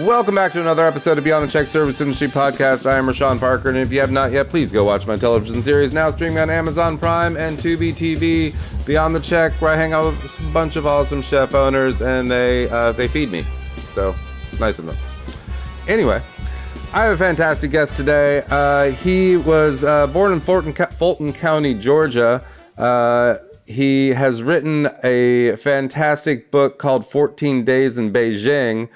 Welcome back to another episode of Beyond the Check Service Industry Podcast. I am Reyshan Parker, and if you have not yet, please go watch my television series now streaming on Amazon Prime and Tubi TV, Beyond the Check, where I hang out with a bunch of awesome chef owners, and they feed me. So, it's nice of them. Anyway, I have a fantastic guest today. He was born in Fulton County, Georgia. He has written a fantastic book called 14 Days in Beijing,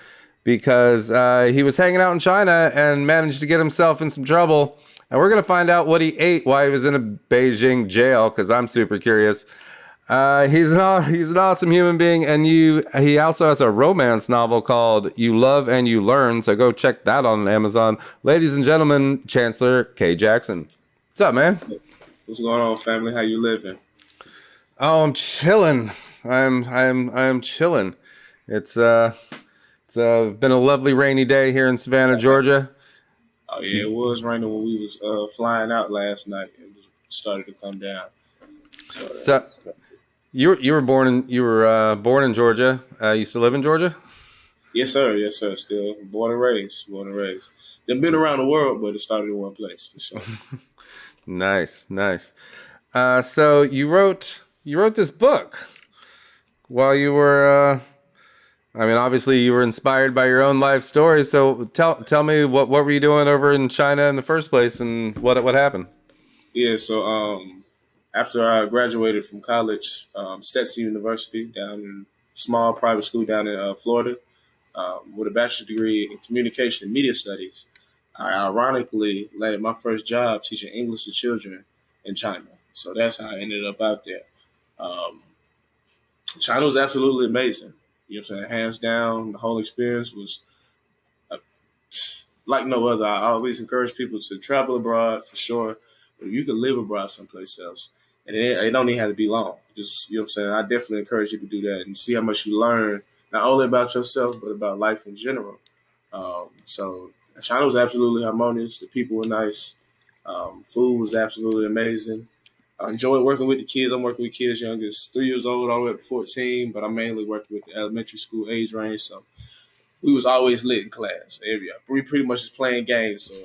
because he was hanging out in China and managed to get himself in some trouble. And we're going to find out what he ate while he was in a Beijing jail, because I'm super curious. He's an awesome human being, and he also has a romance novel called You Love and You Learn, so go check that on Amazon. Ladies and gentlemen, Chancellor K. Jackson. What's up, man? What's going on, family? How you living? Oh, I'm chilling. I'm chilling. It's been a lovely rainy day here in Savannah, Georgia. Oh yeah, it was raining when we was flying out last night. It started to come down. So you were born in Georgia. You still live in Georgia? Yes, sir. Yes, sir. Still born and raised. They've been around the world, but it started in one place for sure. Nice. So you wrote this book while you were. Obviously you were inspired by your own life story. So tell me what were you doing over in China in the first place, and what happened? Yeah. So after I graduated from college, Stetson University, down in a small private school down in Florida, with a bachelor's degree in communication and media studies, I ironically landed my first job teaching English to children in China. So that's how I ended up out there. China was absolutely amazing. You know what I'm saying? Hands down, the whole experience was like no other. I always encourage people to travel abroad for sure. But if you could live abroad someplace else, and it don't even have to be long. Just, you know what I'm saying? I definitely encourage you to do that and see how much you learn, not only about yourself, but about life in general. So China was absolutely harmonious. The people were nice. Food was absolutely amazing. I enjoy working with the kids. I'm working with kids young as 3 years old all the way up to 14, but I'm mainly working with the elementary school age range. So we was always lit in class. We pretty much just playing games. So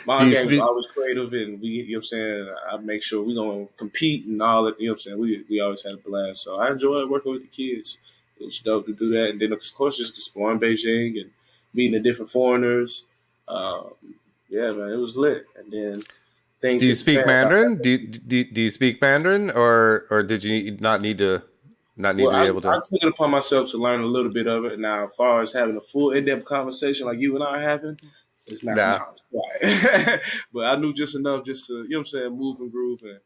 my game was always creative, and you know what I'm saying, I make sure we gonna compete and all that. You know what I'm saying? We always had a blast. So I enjoyed working with the kids. It was dope to do that, and then of course just exploring Beijing and meeting the different foreigners. Yeah, man, it was lit. And then. Do you speak Mandarin? Do you speak Mandarin, or did you not need to be able to? I took it upon myself to learn a little bit of it. Now, as far as having a full in-depth conversation like you and I are having, it's not. Right. But I knew just enough just to, you know what I'm saying, move and groove and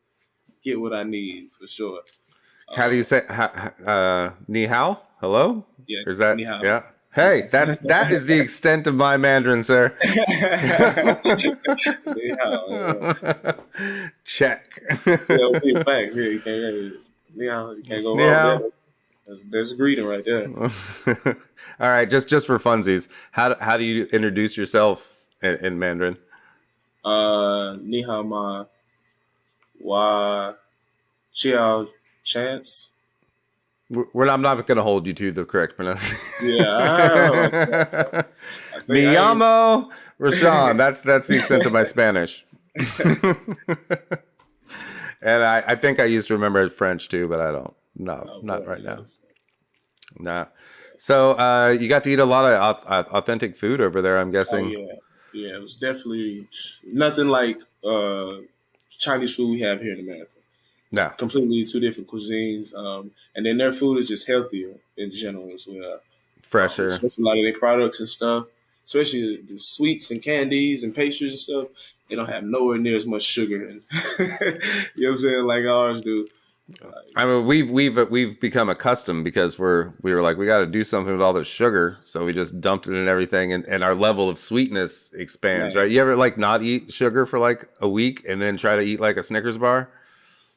get what I need for sure. How do you say ni hao? Hello? Yeah. Or is that ni hao. Yeah. Hey, that is the extent of my Mandarin, sir. Check. Facts. Yeah, you can't go wrong with that. There's a greeting right there. All right, just for funsies, how do you introduce yourself in Mandarin? Ni hao ma wa chiao chance. I'm not going to hold you to the correct pronunciation. Yeah. Me llamo Reyshan. That's the extent of my Spanish. And I think I used to remember French too, but I don't. No, not right now. Nah. So you got to eat a lot of authentic food over there, I'm guessing. Oh, yeah. It was definitely nothing like Chinese food we have here in America. No. Completely two different cuisines. And then their food is just healthier in general as well. Fresher. Especially a lot of their products and stuff, especially the sweets and candies and pastries and stuff, they don't have nowhere near as much sugar in. You know what I'm saying? Like ours do. We've become accustomed because we were like, we got to do something with all this sugar, so we just dumped it in everything, and our level of sweetness expands, right? You ever not eat sugar for like a week and then try to eat like a Snickers bar?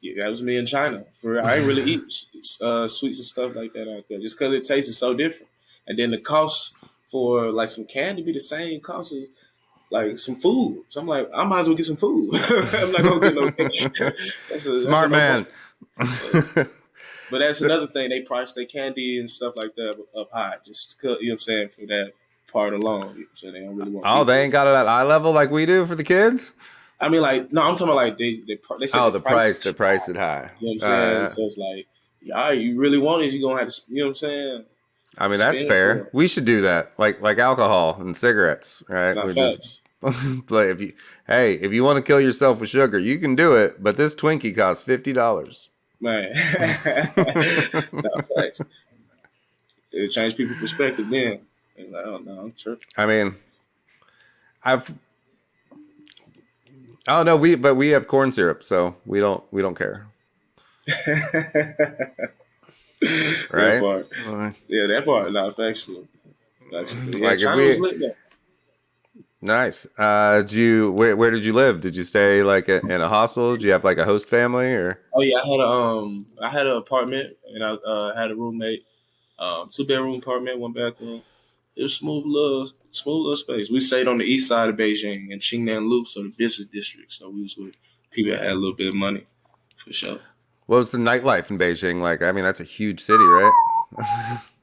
Yeah, that was me in China. I ain't really eat sweets and stuff like that out there just because it tastes so different. And then the cost for like some candy be the same cost as like some food. So I'm like, I might as well get some food. I'm not gonna get no candy. Smart man. But that's another thing. They price their candy and stuff like that up high, just you know what I'm saying, for that part alone. You know what I'm saying? They don't really want Oh, people. they ain't got it at eye level like we do for the kids? I mean, like, no, I'm talking about like they said Oh, the the price price, is the price is high. you know what I'm saying? So it's like, yeah, you really want it, you're gonna have to, you know what I'm saying? I mean, that's Spend for fair. it. We should do that, like alcohol and cigarettes, right? Not We're just facts. like, if you want to kill yourself with sugar, you can do it, but this Twinkie costs $50. Man. Not facts. It changed people's perspective then. And like, oh no, I'm tripping. I mean, I've oh no, we have corn syrup, so we don't care, That right? part. Yeah, that part, not factual. Actually. Yeah, Like if China was we lit though. nice. Where did you live? Did you stay like in a hostel? Did you have like a host family or? Oh yeah, I had an apartment and I had a roommate, 2-bedroom apartment, 1 bathroom. It was smooth little space. We stayed on the east side of Beijing in Qingnan Loop, so the business district. So we was with people that had a little bit of money, for sure. What was the nightlife in Beijing like? I mean, that's a huge city, right?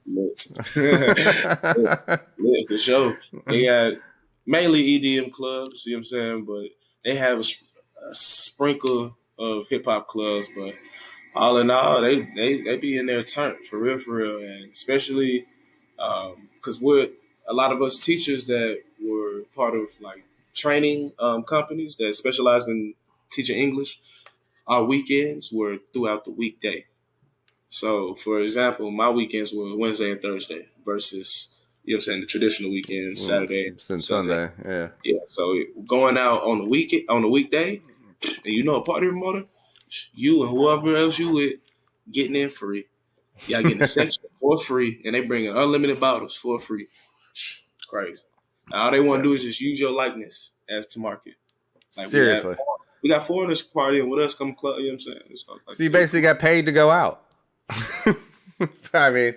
Lit. Lit, for sure. They had mainly EDM clubs, you know what I'm saying? But they have a sprinkle of hip hop clubs, but all in all, they be in their turn for real, and especially because we're a lot of us teachers that were part of like training companies that specialized in teaching English. Our weekends were throughout the weekday. So, for example, my weekends were Wednesday and Thursday versus you know what I'm saying the traditional weekends Saturday, Since Sunday. Sunday, yeah. Yeah, so going out on the weekday, and you know a party promoter, you and whoever else you with getting in free. Y'all getting a section for free, and they bringing unlimited bottles for free. Crazy. Now, all they want to do is just use your likeness as to market. Like Seriously. we got foreigners partying with us, come club. You know what I'm saying? It's like, So you basically got paid to go out. I mean,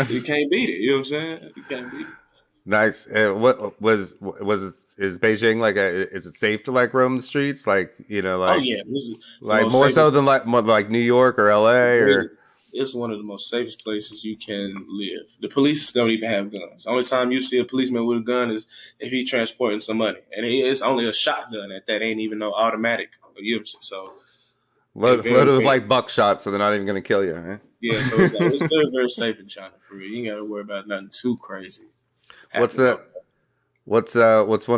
you can't beat it. You know what I'm saying? You can't beat it. nice. What was is Beijing like is it safe to like roam the streets? Like, Oh like yeah, this is like more so than like New York or LA or it's one of the most safest places you can live. The police don't even have guns. The only time you see a policeman with a gun is if he's transporting some money, and it's only a shotgun at that. Ain't even no automatic. You know what I'm saying? So loaded with like buckshot, so they're not even gonna kill you. Right? yeah, so it's very very safe in China for real. You ain't got to worry about nothing too crazy. What's one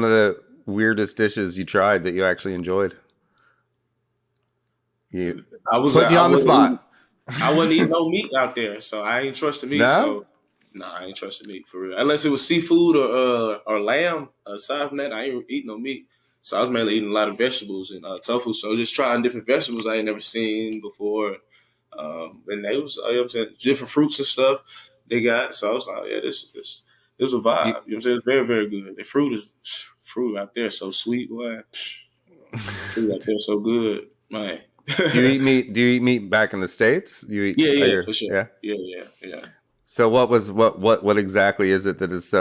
of the weirdest dishes you tried that you actually enjoyed? I was putting you on the spot. I wasn't eating no meat out there, so I ain't trusting meat. No? So no, I ain't trusting meat for real. Unless it was seafood or lamb. Aside from that, I ain't eating no meat. So I was mainly eating a lot of vegetables and tofu. So just trying different vegetables I ain't never seen before. And they was, you know what I'm saying, different fruits and stuff they got. So I was like, yeah, this was a vibe. You know what I'm saying? It's very, very good. The fruit out there so sweet, boy. Fruit out there so good, man. Do you eat meat back in the States? You eat Yeah, for sure. Yeah. So what exactly is it that is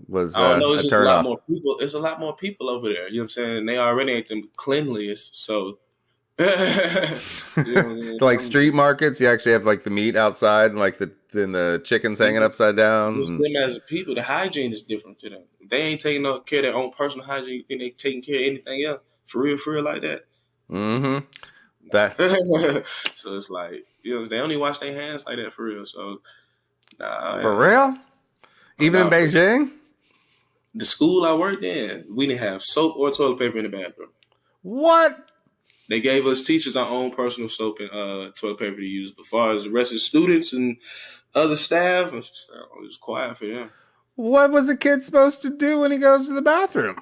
was I don't know. It's a just a turn lot off? more people. It's a lot more people over there. You know what I'm saying? And they already ain't the cleanliest. So, you know, Like street markets, you actually have like the meat outside and like the chickens hanging upside down. Just them as people, the hygiene is different to them. They ain't taking no care of their own personal hygiene. You think they taking care of anything else for real like that? Mm-hmm. That So it's like, they only wash their hands like that for real. So for real? Even in Beijing? The school I worked in, we didn't have soap or toilet paper in the bathroom. What? They gave us teachers our own personal soap and toilet paper to use. But as far as the rest of the students and other staff, it was quiet for them. What was a kid supposed to do when he goes to the bathroom?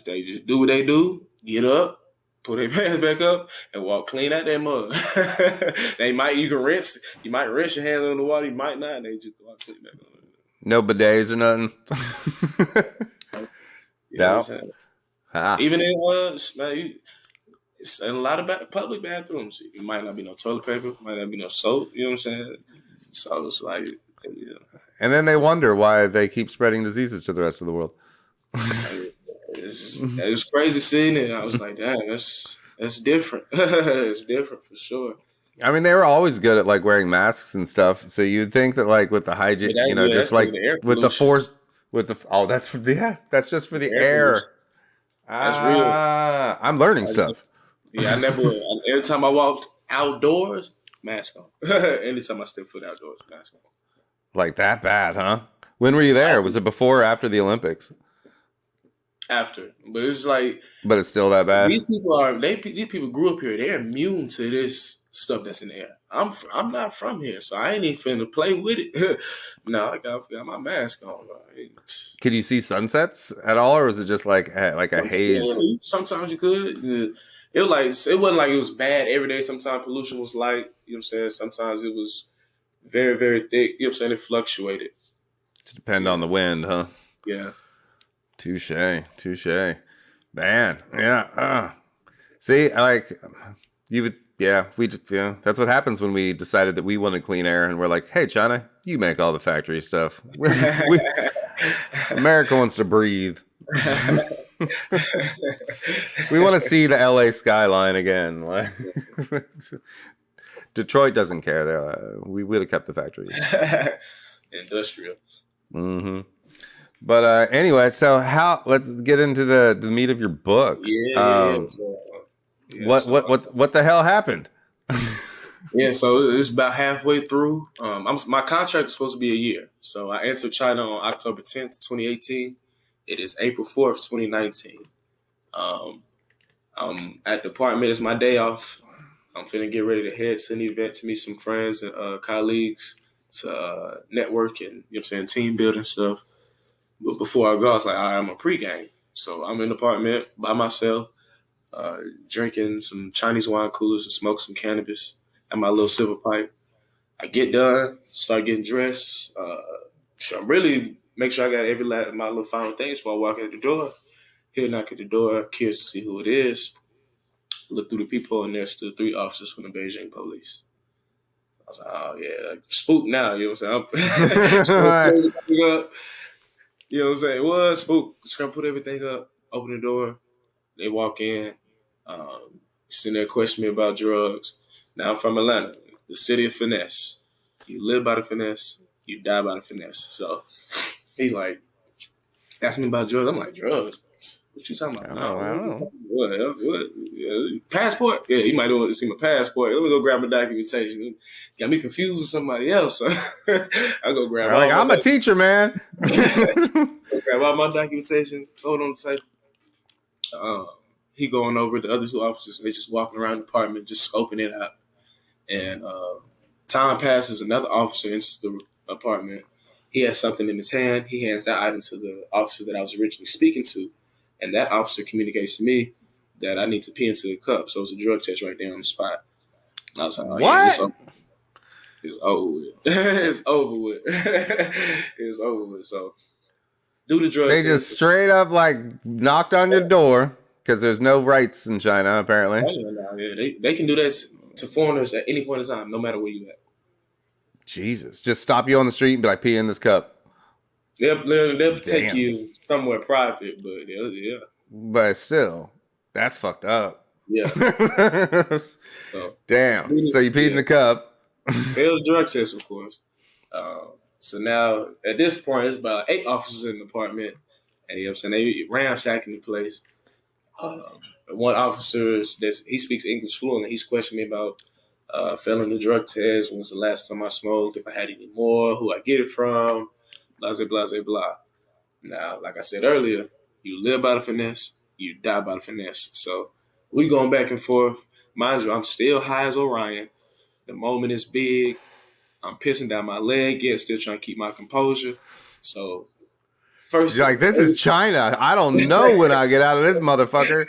They just do what they do, get up, put their pants back up, and walk clean out that mug. You might rinse your hands on the water, you might not, and they just walk clean back up. No bidets or nothing? You know no. what I'm saying? Even in it's in a lot of public bathrooms. It might not be no toilet paper, might not be no soap. You know what I'm saying? So it's like, and then they wonder why they keep spreading diseases to the rest of the world. It was crazy seeing it. I was like, damn, that's different. It's different for sure. I mean, they were always good at like wearing masks and stuff. So you'd think that like with the hygiene, just like with the With the that's for that's just for the Air pollution. air. That's real. I'm learning I, stuff yeah, I never. Every time I walked outdoors, mask on. Anytime I step foot outdoors, mask on. like that bad, huh? When were you I there? Was just it before or after the Olympics? after, but it's like But it's still that bad. these people are. These people grew up here. They're immune to this stuff that's in the air. I'm not from here, so I ain't even finna play with it. No, I got my mask on. Could you see sunsets at all, or was it just like a haze? Sometimes you could. It was like it wasn't like it was bad every day. Sometimes pollution was light. You know what I'm saying? Sometimes it was very, very thick. You know what I'm saying? It fluctuated. To depend Yeah. on the wind, huh? Yeah. Touche, touche, man. Yeah. See, I like you would. Yeah, we just that's what happens when we decided that we wanted clean air, and we're like, hey, China, you make all the factory stuff. America wants to breathe. We want to see the LA skyline again. Detroit doesn't care. We would have kept the factories. Industrial. Mm-hmm. But anyway, so let's get into the meat of your book. Yeah. What the hell happened? Yeah, so it's about halfway through. My contract is supposed to be a year. So I entered China on October 10th, 2018. It is April 4th, 2019. I'm at the apartment. It's my day off. I'm finna get ready to head to an event to meet some friends and colleagues to network and, you know what I'm saying, team building stuff. But before I go, I was like, all right, I'm a pregame. So I'm in the apartment by myself, drinking some Chinese wine coolers and smoke some cannabis and my little silver pipe. I get done, start getting dressed. So I really make sure I got every last my little final things before I walk out the door. He'll knock at the door, curious to see who it is. Look through the people, and there's still 3 officers from the Beijing police. I was like, oh, yeah, like, spook now, you know what I'm saying? You know what I'm saying? What? Spook. Just gonna put everything up, open the door. They walk in, sitting there questioning me about drugs. Now I'm from Atlanta, the city of finesse. You live by the finesse, you die by the finesse. So he like, asked me about drugs. I'm like, drugs? What you talking about? I don't know. What? Yeah, passport? Yeah, he might want to see my passport. Let me go grab my documentation. Got me confused with somebody else. So I go grab all my I'm a teacher, man. grab all my documentation, hold on the table. He going over the other 2 officers. They just walking around the apartment, just scoping it out. And time passes. Another officer enters the apartment. He has something in his hand. He hands that item to the officer that I was originally speaking to. And that officer communicates to me that I need to pee into the cup. So it's a drug test right there on the spot. I was like, oh, yeah, it's over with. It's over with. It's over with. So do the drug test. They just straight up like knocked on your door because there's no rights in China, apparently. Yeah, they can do that to foreigners at any point in time, no matter where you at. Jesus. Just stop you on the street and be like, pee in this cup. They'll take you somewhere private, but yeah. But still, that's fucked up. Yeah. Damn. So you peed in the cup. Failed drug test, of course. So now, at this point, it's about 8 officers in the apartment. And you know what I'm saying? They ransacking the place. One officer, he speaks English fluently. He's questioning me about failing the drug test. When was the last time I smoked? If I had any more? Who I get it from? Blah, blah, blah, blah. Now, like I said earlier, you live by the finesse, you die by the finesse. So we going back and forth. Mind you, I'm still high as Orion. The moment is big. I'm pissing down my leg, yet still trying to keep my composure. So first, you're like, this is China. I don't know when I get out of this motherfucker.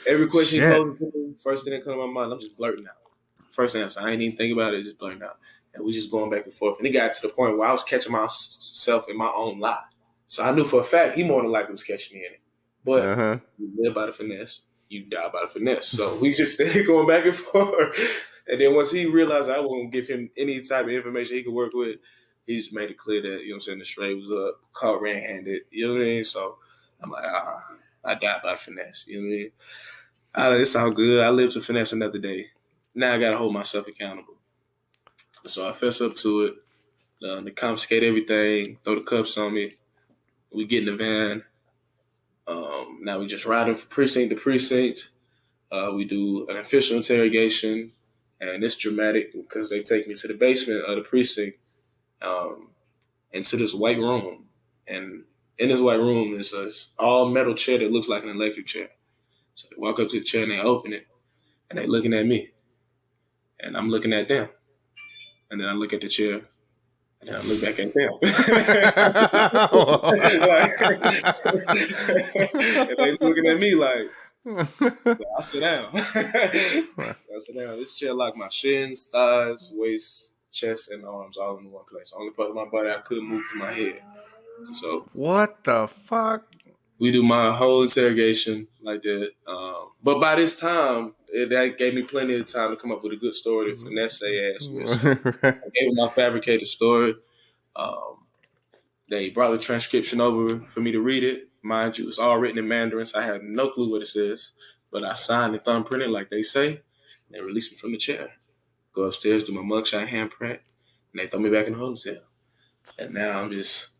Every question he poses to me, first thing that comes to my mind, I'm just blurting out. First answer, I ain't even think about it, just blurting out. And we just going back and forth. And it got to the point where I was catching myself in my own lie. So I knew for a fact he more than likely was catching me in it. But you live by the finesse, you die by the finesse. So we just stayed going back and forth. And then once he realized I won't give him any type of information he could work with, he just made it clear that, you know what I'm saying, the stray was up, caught red-handed. You know what I mean? So I'm like, I died by finesse. You know what I mean? It's all good. I live to finesse another day. Now I got to hold myself accountable. So I fess up to it. They confiscate everything, throw the cuffs on me. We get in the van. Now we just riding from precinct to precinct. We do an official interrogation, and it's dramatic because they take me to the basement of the precinct, into this white room, and in this white room is a all metal chair that looks like an electric chair. So they walk up to the chair and they open it, and they looking at me, and I'm looking at them, and then I look at the chair, and then I look back at them. And they looking at me like, I sit down. I sit down. This chair locked my shins, thighs, waist, chest, and arms all in one place. Only part of my body I couldn't move to my head. So what the fuck? we do my whole interrogation like that. But by this time, that gave me plenty of time to come up with a good story to finesse their ass with. So I gave them my fabricated story. They brought the transcription over for me to read it. Mind you, it's all written in Mandarin, so I have no clue what it says. But I signed and thumbprinted like they say. They released me from the chair. Go upstairs, do my mugshot handprint, and they throw me back in the holding cell. And now I'm just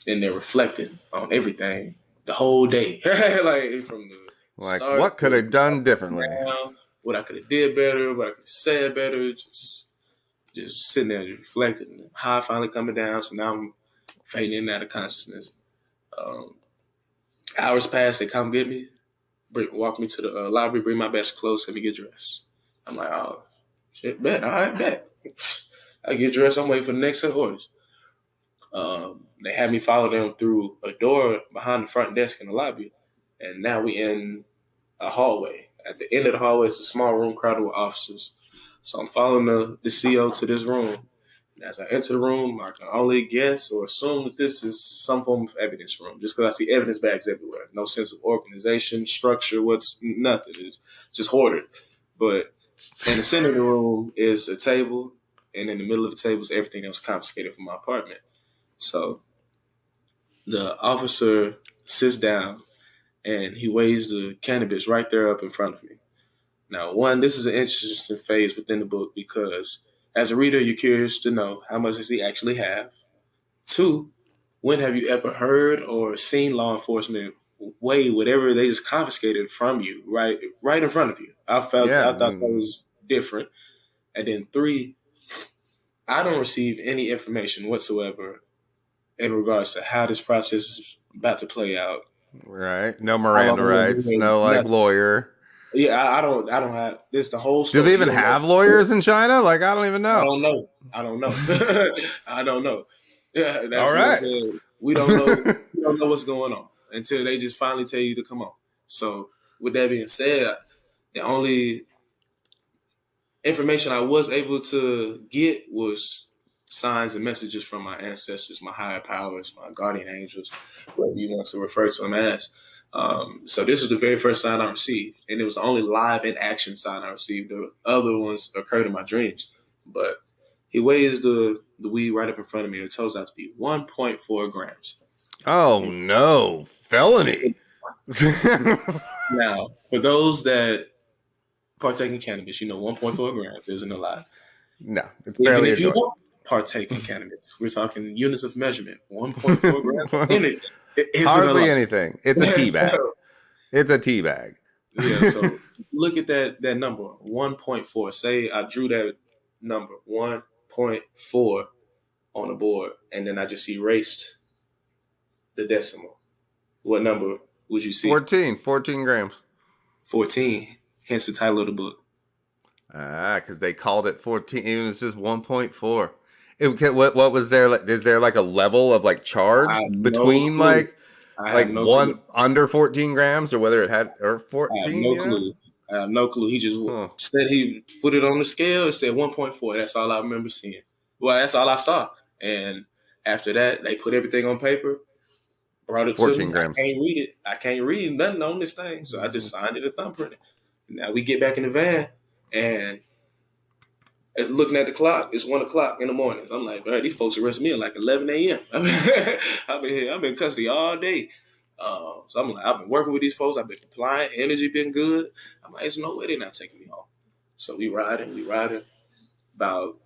in there reflecting on everything the whole day. Like from the start, what could have done differently? What I could have did better, what I could have said better, just sitting there reflecting. High finally coming down, so now I'm fading in and out of consciousness. Hours pass, they come get me, walk me to the library, bring my best clothes, let me get dressed. I'm like, oh, shit, bet, all right, bet. I get dressed, I'm waiting for the next set of orders. They had me follow them through a door behind the front desk in the lobby, and now we in a hallway. At the end of the hallway is a small room crowded with officers. So I'm following the CO to this room. And as I enter the room, I can only guess or assume that this is some form of evidence room, just because I see evidence bags everywhere. No sense of organization, structure, nothing. It's just hoarded. But in the center of the room is a table, and in the middle of the table is everything that was confiscated from my apartment. So the officer sits down, and he weighs the cannabis right there up in front of me. Now, one, this is an interesting phase within the book because as a reader, you're curious to know how much does he actually have. Two, when have you ever heard or seen law enforcement weigh whatever they just confiscated from you right in front of you? I thought that was different. And then three, I don't receive any information whatsoever in regards to how this process is about to play out. Right. No Miranda rights. No lawyer. Yeah, I don't have this. The whole story. Do they even have lawyers in China? Like, I don't even know. I don't know. I don't know. Yeah, that's all right. We don't know. We don't know what's going on until they just finally tell you to come on. So, with that being said, the only information I was able to get was signs and messages from my ancestors, my higher powers, my guardian angels, whatever you want to refer to them as. So this is the very first sign I received, and it was the only live in action sign I received. The other ones occurred in my dreams, but he weighs the weed right up in front of me. It turns out to be 1.4 grams. Oh no, felony! Now, for those that partake in cannabis, 1.4 grams isn't a lot. No, it's barely. Even if you don't partake in cannabis, we're talking units of measurement. 1.4 grams in it. Hardly anything. It's a tea bag. It's a tea bag. Yeah, so look at that number, 1.4. Say I drew that number, 1.4 on the board, and then I just erased the decimal. What number would you see? 14 grams. 14, hence the title of the book. Because they called it 14. It was just 1.4. What was there? Is there like a level of like charge between like one under 14 grams or whether it had or 14? I have no clue. He just said he put it on the scale. It said 1.4. That's all I remember seeing. Well, that's all I saw. And after that, they put everything on paper, brought it 14 to me. Grams. I can't read it. I can't read nothing on this thing. So I just signed it and thumbprinted. Now we get back in the van and looking at the clock, it's 1 o'clock in the morning. I'm like, bro, these folks arrested me at like 11 a.m. I've been in custody all day. So I'm like, I've been working with these folks. I've been compliant. Energy been good. I'm like, there's no way they're not taking me home. So we riding. About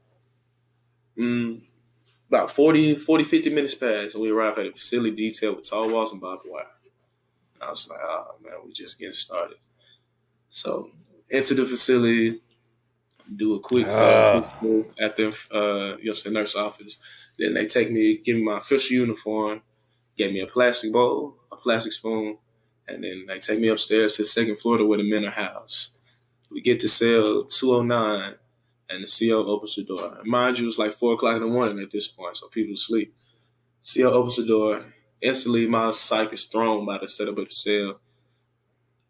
About 50 minutes passed, and we arrived at a facility detailed with tall walls and barbed wire. I was like, oh, man, we just getting started. So, enter the facility, do a quick physical at the nurse office. Then they take me, give me my official uniform, gave me a plastic bowl, a plastic spoon, and then they take me upstairs to the second floor to where the men are housed. We get to cell 209, and the CO opens the door. Mind you, it's like 4 o'clock in the morning at this point, so people sleep. CO opens the door. Instantly, my psyche is thrown by the setup of the cell.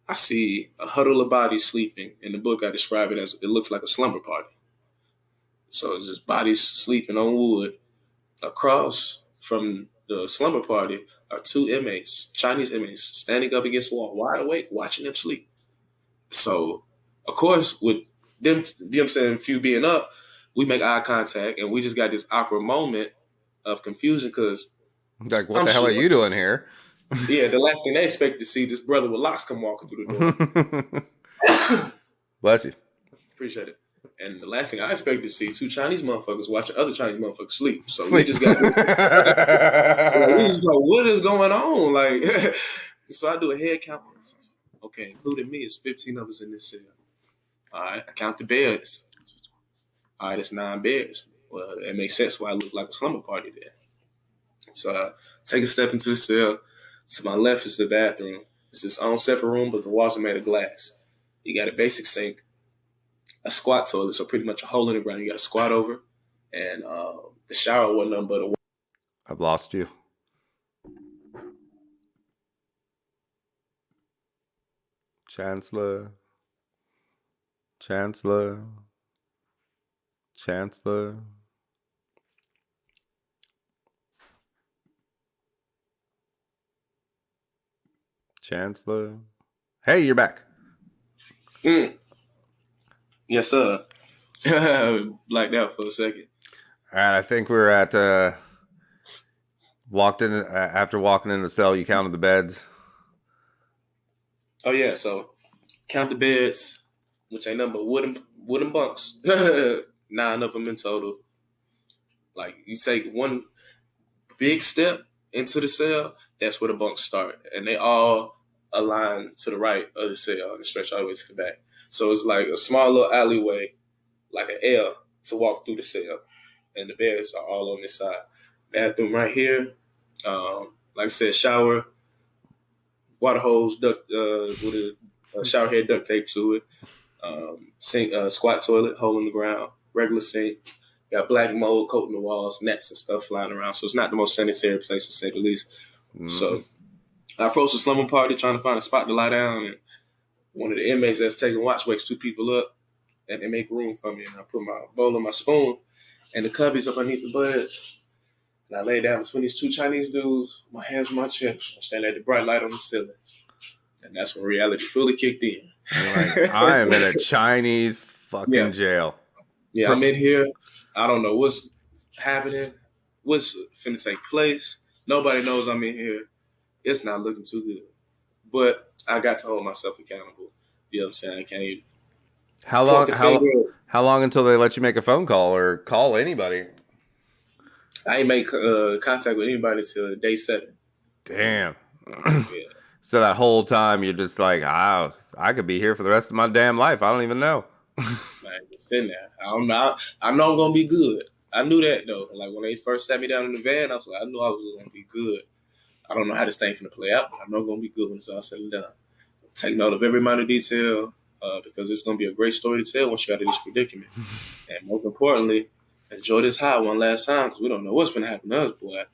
I see a huddle of bodies sleeping. In the book, I describe it as it looks like a slumber party. So it's just bodies sleeping on wood. Across from the slumber party are 2 inmates, Chinese inmates, standing up against the wall, wide awake, watching them sleep. So, of course, with them, you know what I'm saying, few being up, we make eye contact, and we just got this awkward moment of confusion because like, what the hell are you doing here? Yeah, the last thing they expected to see this brother with locks come walking through the door. Bless you. Appreciate it. And the last thing I expected to see 2 Chinese motherfuckers watching other Chinese motherfuckers sleep. So we just got this. We just like, what is going on? Like, so I do a head count. Okay, including me, it's 15 of us in this cell. All right, I count the beds. All right, it's 9 beds. Well, it makes sense why I look like a slumber party there. So I take a step into the cell. To my left is the bathroom. It's its own separate room, but the walls are made of glass. You got a basic sink, a squat toilet, so pretty much a hole in the ground. You got to squat over, and the shower wasn't nothing but a. I've lost you. Chancellor. Chancellor. Chancellor. Chancellor. Hey, you're back. Yes, sir. Blacked out for a second. All right, I think we were at after walking in the cell. You counted the beds. Oh yeah, so count the beds, which ain't nothing but wooden bunks. 9 of them in total. Like you take one big step into the cell, that's where the bunks start, and they all align to the right of the cell and stretch all the way to the back. So it's like a small little alleyway, like an L, to walk through the cell, and the beds are all on this side. Bathroom right here, like I said, shower, water hose, duct with a shower head duct tape to it, sink, squat toilet, hole in the ground, regular sink. Got black mold coating the walls, nets and stuff flying around. So it's not the most sanitary place, to say the least. Mm-hmm. So I approached the slumber party trying to find a spot to lie down, and one of the inmates that's taking watch wakes 2 people up, and they make room for me. And I put my bowl and my spoon and the cubbies up underneath the buds. And I lay down between these 2 Chinese dudes, my hands on my chest. I'm standing at the bright light on the ceiling. And that's when reality fully kicked in. Like, I am in a Chinese fucking jail. Yeah, I'm in here. I don't know what's happening, what's finna take place. Nobody knows I'm in here. It's not looking too good. But I got to hold myself accountable. You know what I'm saying? I can't even. How long until they let you make a phone call or call anybody? I ain't make contact with anybody till day 7. Damn. Yeah. So that whole time you're just like, I could be here for the rest of my damn life. I don't even know. Man, just sitting there. I know I'm gonna be good. I knew that though. Like when they first sat me down in the van, I was like, I knew I was gonna be good. I don't know how this thing's gonna play out, but I know I'm gonna be good when it's all said and done. Take note of every minor detail because it's gonna be a great story to tell once you got in this predicament. And most importantly, enjoy this high one last time because we don't know what's gonna happen to us, boy.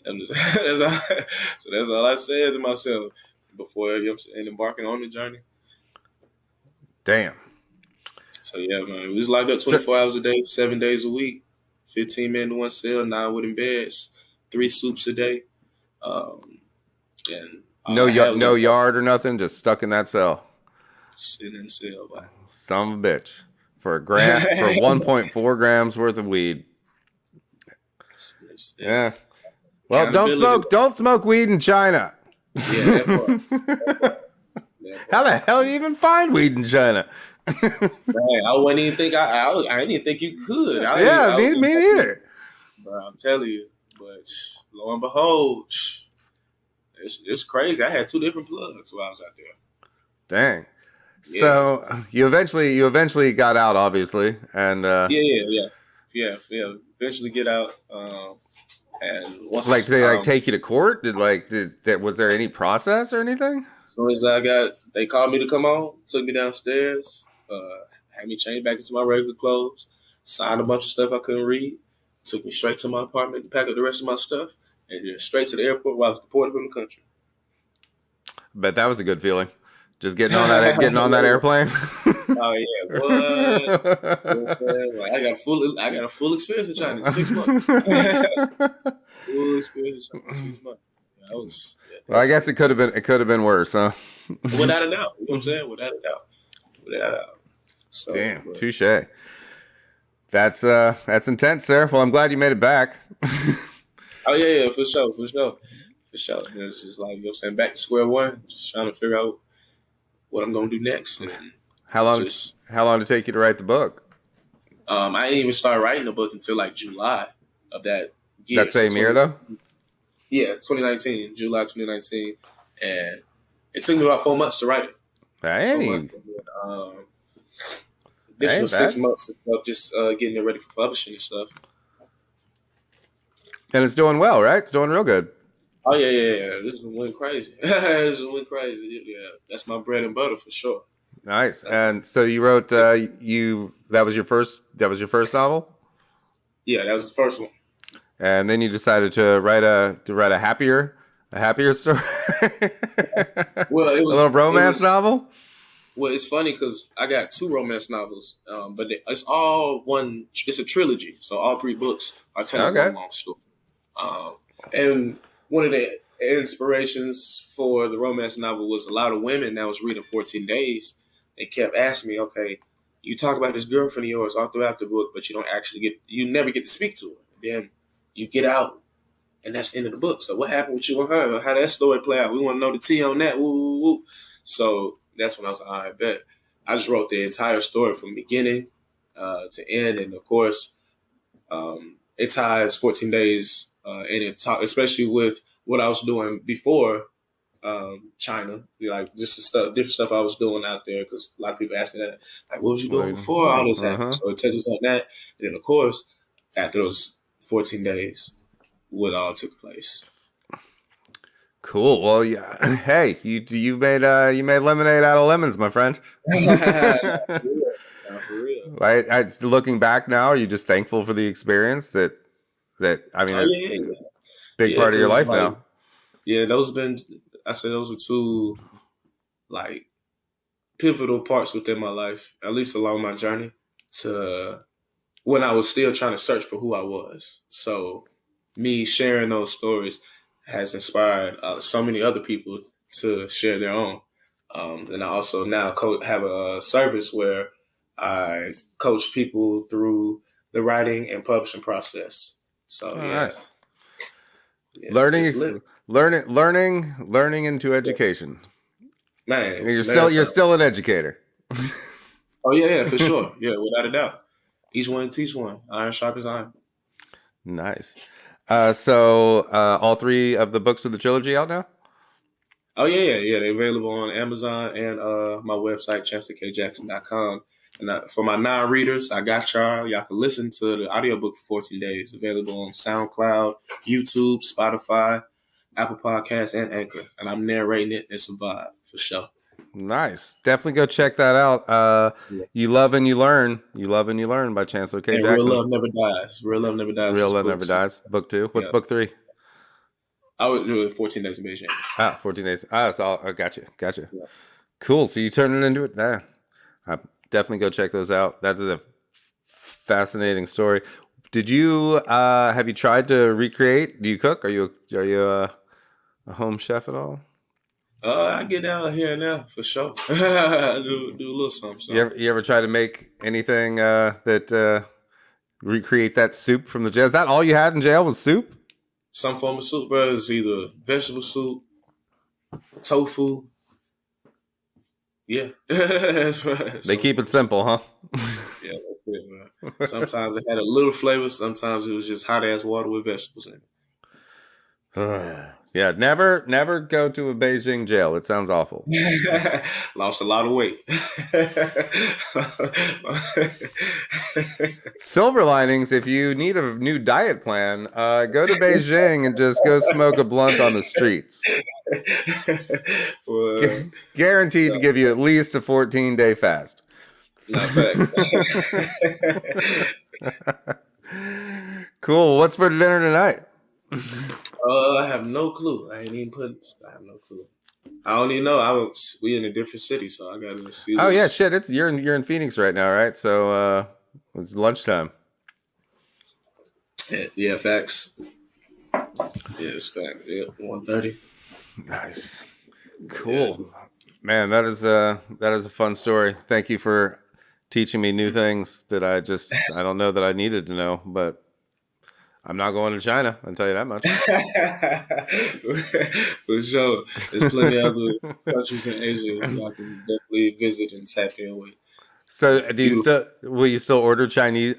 That's all I said to myself before embarking on the journey. Damn. So yeah, man, we was locked up 24 hours a day, 7 days a week, 15 men in one cell, 9 wooden beds, 3 soups a day, and no yard or nothing, just stuck in that cell. Sitting in the cell, boy. Son of a bitch for 1.4 grams worth of weed. Yeah. Well, don't smoke weed in China. Yeah, that part. How the hell do you even find weed in China? Man, I wouldn't even think I didn't even think you could. Me neither. bro. I'm telling you. But lo and behold, it's crazy. I had 2 different plugs while I was out there. Dang. Yeah, So you eventually got out, obviously, and yeah. Eventually get out. And like, once did they like take you to court? Was there any process or anything? as soon as they called me to come on, took me downstairs, had me change back into my regular clothes, signed a bunch of stuff I couldn't read, took me straight to my apartment to pack up the rest of my stuff, and then straight to the airport while I was deported from the country. Bet that was a good feeling. Just getting on that airplane. Oh yeah, what? You know what I'm saying? Like, I got a full experience in China in 6 months. Full experience in China in 6 months. Yeah, Well, that I was guess fun. it could have been worse, huh? Without a doubt. You know what I'm saying? Without a doubt. So, Damn, but touche. That's intense, sir. Well, I'm glad you made it back. oh yeah, for sure, for sure. And it's just like, you know what I'm saying, back to square one, just trying to figure out what I'm gonna do next, and How long? just How long did it take you to write the book? I didn't even start writing the book until like July of that year. That same year, though. 2019, July 2019, and it took me about 4 months to write it. 4 months. Hey, Additional that. 6 months of just getting it ready for publishing and stuff. And it's doing well, right? It's doing real good. Oh yeah. This is went crazy. This is went crazy. Yeah, that's my bread and butter for sure. Nice. And so you wrote that was your first novel, Yeah, that was the first one. and then you decided to write a happier story, Well, a little romance novel. Well, it's funny because I got 2 romance novels, but it's all one. It's a trilogy, so all 3 books are telling Okay. one long story. And one of the inspirations for the romance novel was a lot of women that was reading 14 Days. They kept asking me, okay, you talk about this girlfriend of yours all throughout the book, but you never get to speak to her. Then you get out, and that's the end of the book. So what happened with you and her? How that story play out? We want to know the tea on that. Woo, woo, woo. So that's when I was like, all right, bet. I just wrote the entire story from beginning to end, and of course, it ties 14 Days, and it especially with what I was doing before China, like just different stuff I was doing out there. Because a lot of people ask me that, like, what was you doing before all this happened? So it touches on that, and then of course, after those 14 days, what all took place. Cool. Well, yeah. Hey, you made lemonade out of lemons, my friend. For real. Looking back now, are you just thankful for the experience that I mean, Oh it's yeah, a big yeah. part of your Because life like, now. yeah, I said those were 2 like pivotal parts within my life, at least along my journey to when I was still trying to search for who I was. So me sharing those stories has inspired so many other people to share their own. And I also now have a service where I coach people through the writing and publishing process. So Oh, yeah, nice. it's lit. Learning into education. Man, it's You're a still marathon. still an educator. Oh yeah, for sure. Yeah, without a doubt. Each one teach one. Iron sharp as iron. Nice. So all 3 of the books of the trilogy out now? Oh yeah. They're available on Amazon and my website, chancellorkjackson.com. And for my non-readers, I got y'all. Y'all can listen to the audiobook for 14 days. Available on SoundCloud, YouTube, Spotify, Apple Podcasts, and Anchor. And I'm narrating it. It's a vibe for sure. Nice. Definitely go check that out. Yeah. You Love and You Learn. You Love and You Learn by Chancellor K. And Real Jackson. Love Never Dies. Real Love Never Dies Real is Love book Never 2. Dies. Book 2. What's Yeah. book 3? I would do it 14 days of Beijing. 14 days. So I gotcha. Yeah. Cool. So you turn it into it. Definitely go check those out. That's a fascinating story. Did you have you tried to recreate? Do you cook? Are you a home chef at all? I get down here and there for sure. I do a little something. You ever try to make anything that recreate that soup from the jail? Is that all you had in jail was soup? Some form of soup, bro. It's either vegetable soup, tofu. Yeah. That's right. They keep it simple, huh? Yeah, that's it, man. Sometimes it had a little flavor. Sometimes it was just hot ass water with vegetables in it. Yeah, never go to a Beijing jail. It sounds awful. Lost a lot of weight. Silver linings, if you need a new diet plan, go to Beijing and just go smoke a blunt on the streets. Well, Guaranteed to give you at least a 14-day fast. not facts. Cool. What's for dinner tonight? I have no clue. I have no clue. I don't even know. We in a different city, so I gotta see. Oh yeah, shit. You're in Phoenix right now, right? So it's lunchtime. Yeah, facts. Yeah, it's facts. Yeah, 1:30. Nice. Cool. Yeah. Man, that is a fun story. Thank you for teaching me new things that I don't know that I needed to know, but I'm not going to China, I'll tell you that much. For sure. There's plenty of other countries in Asia I can definitely visit and tap in with. So will you still order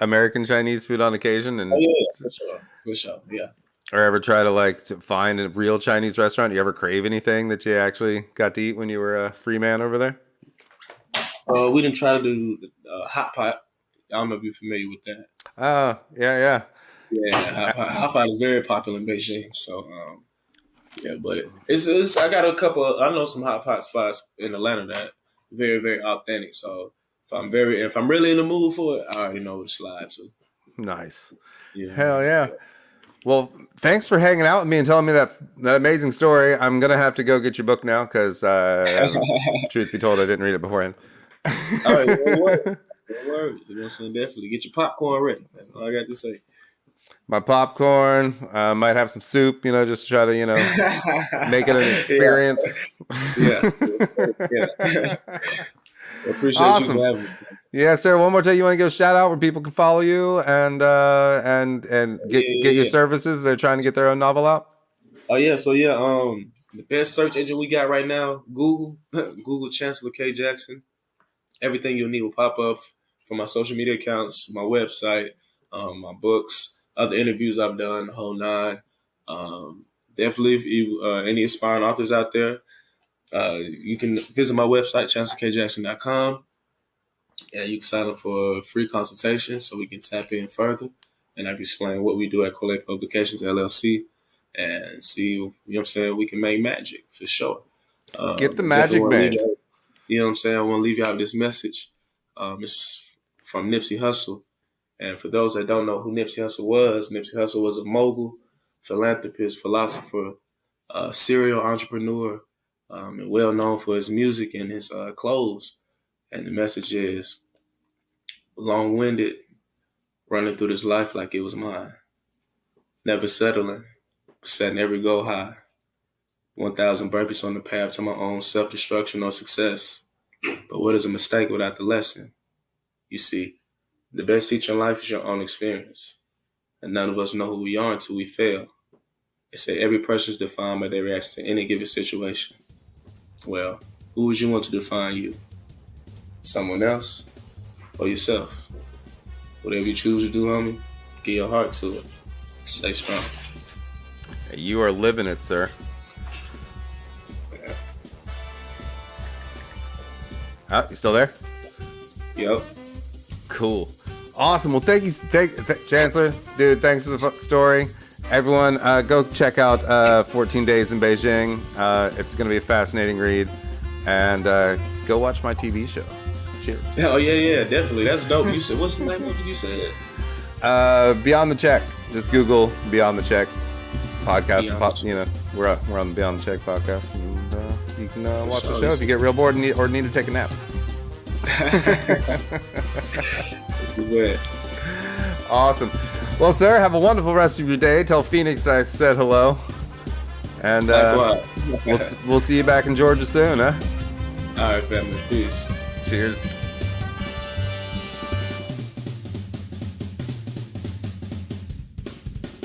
American Chinese food on occasion? And yeah, for sure. Yeah. Or ever try to find a real Chinese restaurant? You ever crave anything that you actually got to eat when you were a free man over there? We didn't try to do hot pot. I don't know if you're familiar with that. Oh, yeah. Yeah, hot pot is very popular in Beijing. So, yeah, but it's I got a couple. I know some hot pot spots in Atlanta that very, very authentic. So if I'm really in the mood for it, I already know what to slide to. Nice. Yeah. Hell yeah. Well, thanks for hanging out with me and telling me that amazing story. I'm gonna have to go get your book now because, truth be told, I didn't read it beforehand. All right, don't worry. You know what I'm saying? Definitely get your popcorn ready. That's all I got to say. My popcorn, might have some soup, just to try to, make it an experience. Yeah. Appreciate awesome. you having me. Yeah, sir. One more time, you want to give a shout out where people can follow you and get your services? They're trying to get their own novel out. Oh yeah, so yeah, the best search engine we got right now, Google, Google Chancellor K. Jackson. Everything you'll need will pop up from my social media accounts, my website, my books, other interviews I've done, the whole nine. Definitely, if you any aspiring authors out there, you can visit my website, chancellorkjackson.com, and you can sign up for a free consultation so we can tap in further, and I can explain what we do at Collect Publications, LLC, and see, we can make magic for sure. Get the magic made. You know what I'm saying? I want to leave you out with this message. It's from Nipsey Hussle. And for those that don't know who Nipsey Hussle was a mogul, philanthropist, philosopher, serial entrepreneur, and well known for his music and his clothes. And the message is long-winded, running through this life like it was mine. Never settling, setting every goal high. 1,000 burpees on the path to my own self-destruction or success. But what is a mistake without the lesson? You see, the best teacher in life is your own experience. And none of us know who we are until we fail. They say every person is defined by their reaction to any given situation. Well, who would you want to define you? Someone else or yourself? Whatever you choose to do, homie, give your heart to it. Stay strong. You are living it, sir. You still there? Yep. Cool. Awesome. Well, thank you, Chancellor. Dude, thanks for the story. Everyone, go check out 14 Days in Beijing. It's going to be a fascinating read. And go watch my TV show. Cheers. Oh, yeah, definitely. That's dope. You said, what's the name of it you said? Beyond the Check. Just Google Beyond the Check podcast. We're on the Beyond the Check podcast. And you can watch the show if you get real bored or need to take a nap. Awesome. Well, sir, have a wonderful rest of your day. Tell Phoenix I said hello. And we'll see you back in Georgia soon, huh? All right, family. Peace. Cheers.